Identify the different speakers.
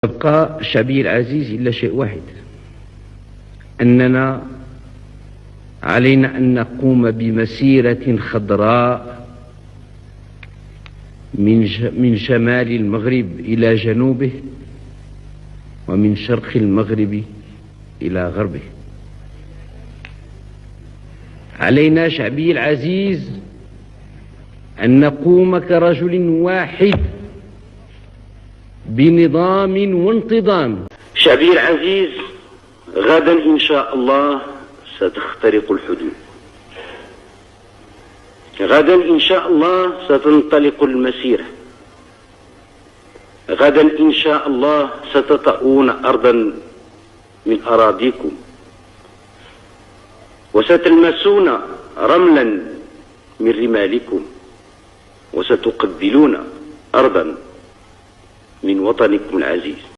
Speaker 1: يبقى شعبي العزيز إلا شيء واحد، أننا علينا أن نقوم بمسيرة خضراء من شمال المغرب إلى جنوبه، ومن شرق المغرب إلى غربه. علينا شعبي العزيز أن نقوم كرجل واحد بنظام وانتظام.
Speaker 2: شعبي العزيز، غدا إن شاء الله ستخترق الحدود، غدا إن شاء الله ستنطلق المسيرة، غدا إن شاء الله ستطؤون أرضا من أراضيكم، وستلمسون رملا من رمالكم، وستقبلون أرضا من وطنكم العزيز.